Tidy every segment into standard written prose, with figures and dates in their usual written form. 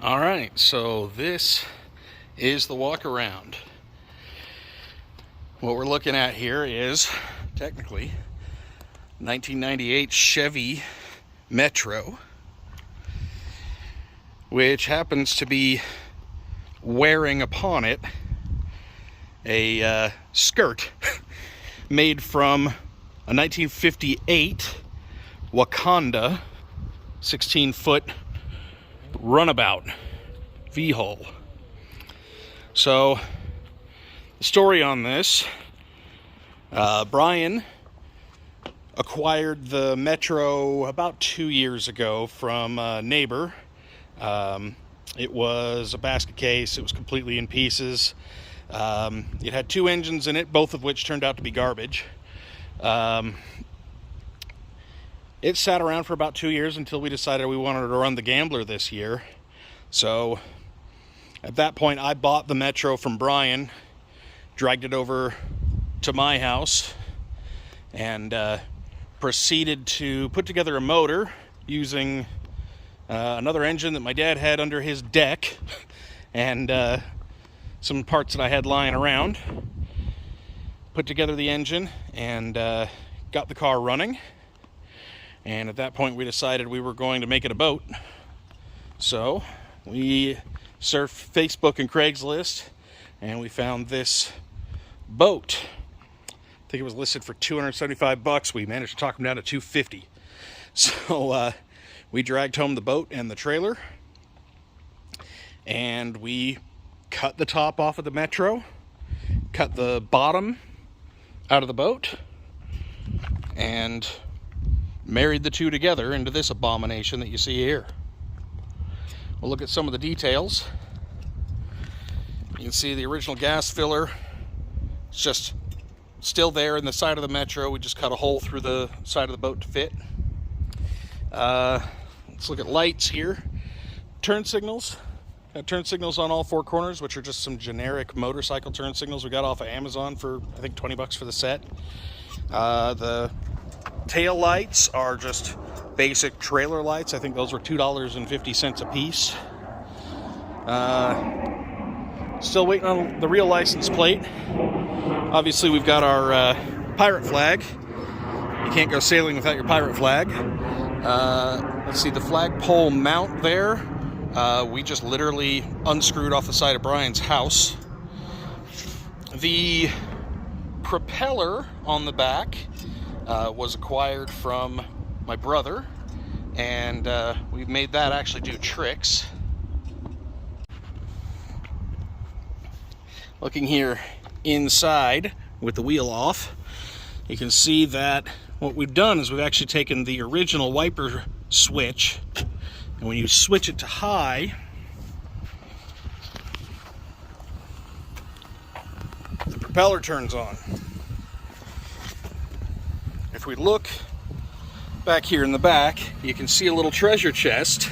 All right, so this is the Walkaround. What we're looking at here is technically 1998 Chevy Metro, which happens to be wearing upon it a skirt made from a 1958 Wakanda 16-foot runabout V-hull. So the story on this, Brian acquired the Metro about 2 years ago from a neighbor. It was a basket case. It was completely in pieces. It had two engines in it, both of which turned out to be garbage. It sat around for about 2 years until we decided we wanted to run the Gambler this year. So at that point, I bought the Metro from Brian, dragged it over to my house, and proceeded to put together a motor using another engine that my dad had under his deck and some parts that I had lying around. Put together the engine and got the car running. And at that point, we decided we were going to make it a boat. So we surfed Facebook and Craigslist, and we found this boat. I think it was listed for $275. We managed to talk them down to $250. So we dragged home the boat and the trailer, and we cut the top off of the Metro, cut the bottom out of the boat, and married the two together into this abomination that you see here. We'll look at some of the details. You can see the original gas filler. It's just still there in the side of the Metro. We just cut a hole through the side of the boat to fit. Let's look at lights here. Turn signals. Got turn signals on all four corners, which are just some generic motorcycle turn signals we got off of Amazon for, I think, 20 bucks for the set. The tail lights are just basic trailer lights. I think those were $2.50 a piece. Still waiting on the real license plate. Obviously, we've got our pirate flag. You can't go sailing without your pirate flag. Let's see, the flagpole mount there. We just literally unscrewed off the side of Brian's house. The propeller on the back was acquired from my brother, and we've made that actually do tricks. Looking here inside with the wheel off, you can see that what we've done is we've actually taken the original wiper switch, and when you switch it to high, the propeller turns on. If we look back here in the back, you can see a little treasure chest,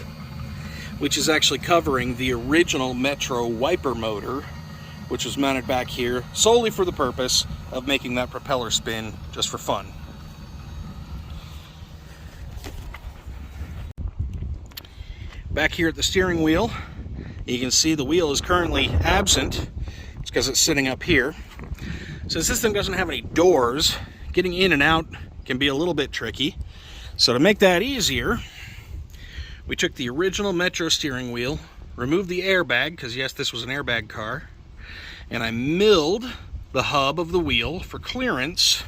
which is actually covering the original Metro wiper motor, which was mounted back here solely for the purpose of making that propeller spin just for fun. Back here at the steering wheel, you can see the wheel is currently absent. It's because it's sitting up here. Since this thing doesn't have any doors, getting in and out can be a little bit tricky. So to make that easier, we took the original Metro steering wheel, removed the airbag, because yes, this was an airbag car, and I milled the hub of the wheel for clearance,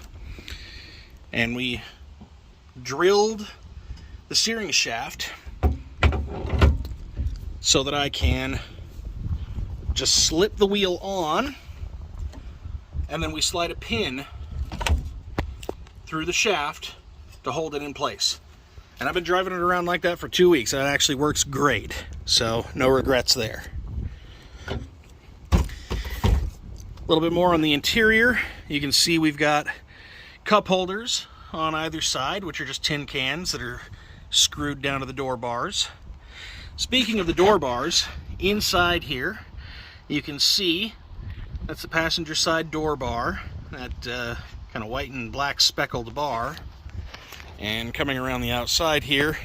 and we drilled the steering shaft so that I can just slip the wheel on, and then we slide a pin through the shaft to hold it in place. And I've been driving it around like that for 2 weeks. That actually works great, so no regrets there. A little bit more on the interior. You can see we've got cup holders on either side, which are just tin cans that are screwed down to the door bars. Speaking of the door bars, inside here you can see that's the passenger side door bar, that kind of white and black speckled bar. And coming around the outside here,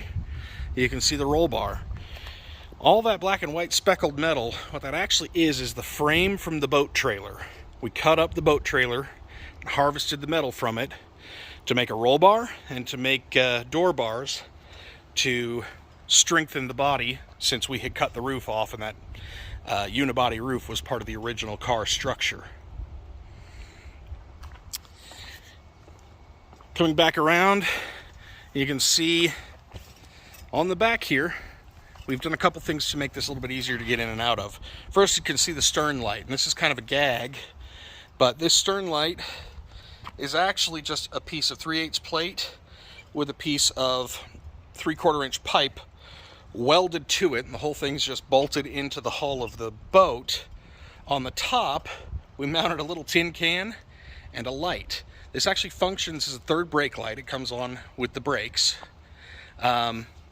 you can see the roll bar. All that black and white speckled metal, what that actually is the frame from the boat trailer. We cut up the boat trailer, harvested the metal from it to make a roll bar and to make door bars to strengthen the body, since we had cut the roof off and that unibody roof was part of the original car structure. Coming back around, you can see on the back here, we've done a couple things to make this a little bit easier to get in and out of. First, you can see the stern light, and this is kind of a gag, but this stern light is actually just a piece of 3/8 plate with a piece of 3/4 inch pipe welded to it, and the whole thing's just bolted into the hull of the boat. On the top, we mounted a little tin can and a light. This actually functions as a third brake light. It comes on with the brakes.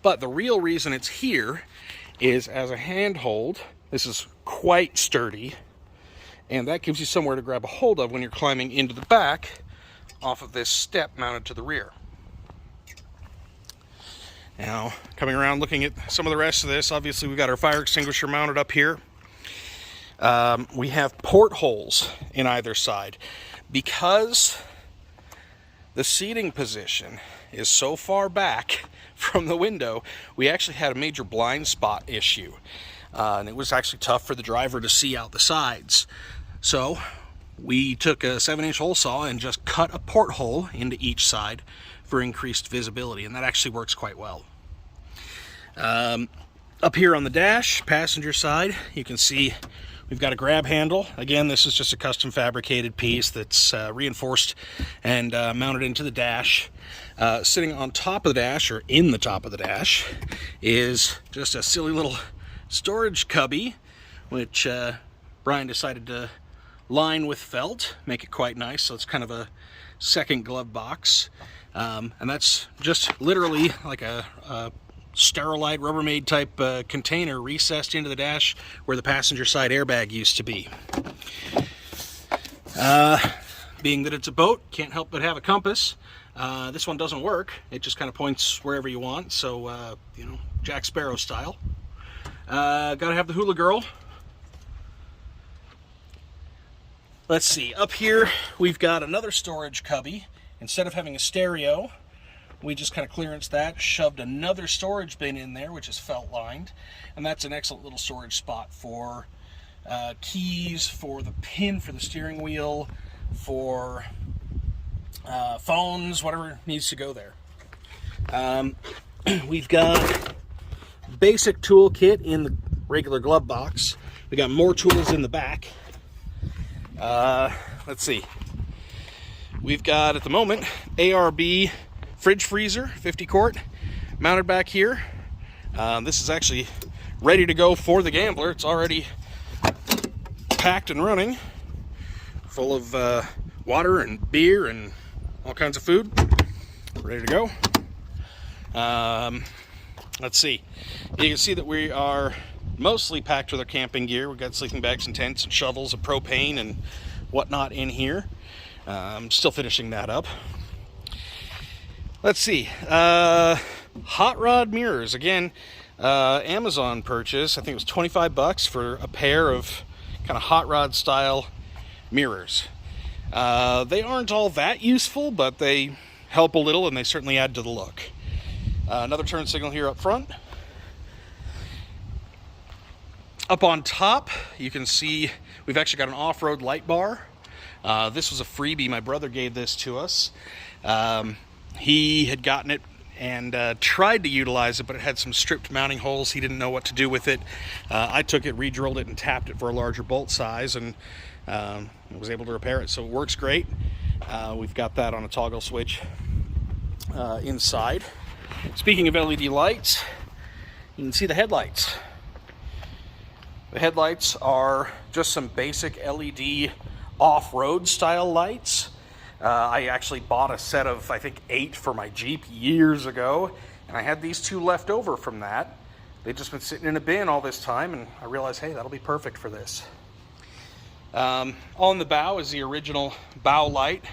But the real reason it's here is as a handhold. This is quite sturdy, and that gives you somewhere to grab a hold of when you're climbing into the back off of this step mounted to the rear. Now, coming around looking at some of the rest of this, obviously we've got our fire extinguisher mounted up here. We have portholes in either side. Because the seating position is so far back from the window, we actually had a major blind spot issue. And it was actually tough for the driver to see out the sides. So we took a 7-inch hole saw and just cut a porthole into each side for increased visibility, and that actually works quite well. Up here on the dash, passenger side, you can see we've got a grab handle. Again, this is just a custom fabricated piece that's reinforced and mounted into the dash. Sitting on top of the dash, or in the top of the dash, is just a silly little storage cubby, which Brian decided to line with felt, make it quite nice, so it's kind of a second glove box. And that's just literally like a sterilite Rubbermaid type container recessed into the dash where the passenger side airbag used to be. Being that it's a boat, can't help but have a compass. This one doesn't work. It just kind of points wherever you want, so you know, Jack Sparrow style. Gotta have the hula girl. Let's see, up here we've got another storage cubby. Instead of having a stereo, we just kind of clearanced that, shoved another storage bin in there, which is felt lined, and that's an excellent little storage spot for keys, for the pin for the steering wheel, for phones, whatever needs to go there. We've got basic tool kit in the regular glove box. We got more tools in the back. Let's see. We've got, at the moment, ARB fridge freezer, 50 quart, mounted back here. This is actually ready to go for the Gambler. It's already packed and running, full of water and beer and all kinds of food. Ready to go. Let's see. You can see that we are mostly packed with our camping gear. We've got sleeping bags and tents and shovels and propane and whatnot in here. I'm still finishing that up. Let's see. Hot rod mirrors. Again, Amazon purchase. I think it was 25 bucks for a pair of kind of hot rod style mirrors. They aren't all that useful, but they help a little and they certainly add to the look. Another turn signal here up front. Up on top, you can see we've actually got an off-road light bar. This was a freebie. My brother gave this to us. He had gotten it and tried to utilize it, but it had some stripped mounting holes. He didn't know what to do with it. I took it, re-drilled it, and tapped it for a larger bolt size, and was able to repair it. So it works great. We've got that on a toggle switch inside. Speaking of LED lights, you can see the headlights. The headlights are just some basic LED off-road style lights. I actually bought a set of, I think, 8 for my Jeep years ago, and I had these 2 left over from that. They'd just been sitting in a bin all this time, and I realized, hey, that'll be perfect for this. On the bow is the original bow light,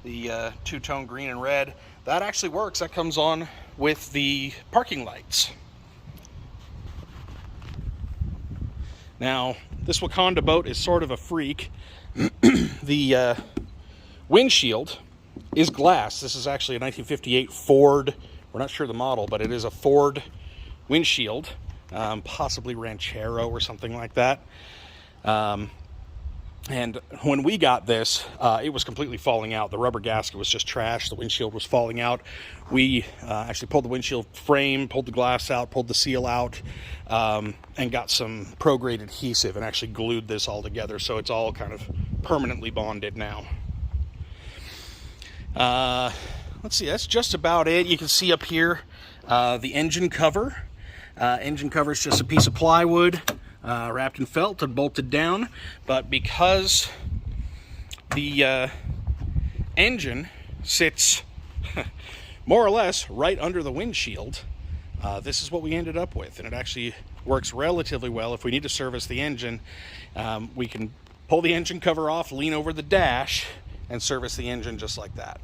the two-tone green and red. That actually works. That comes on with the parking lights. Now, this Wakanda boat is sort of a freak. The windshield is glass. This is actually a 1958 Ford. We're not sure the model, but it is a Ford windshield, possibly Ranchero or something like that. And when we got this, it was completely falling out. The rubber gasket was just trash. The windshield was falling out. We actually pulled the windshield frame, pulled the glass out, pulled the seal out, and got some pro-grade adhesive and actually glued this all together. So it's all kind of permanently bonded now. Let's see, that's just about it. You can see up here the engine cover. Engine cover is just a piece of plywood wrapped in felt and bolted down. But because the engine sits more or less right under the windshield, this is what we ended up with. And it actually works relatively well. If we need to service the engine, we can pull the engine cover off, lean over the dash, and service the engine just like that.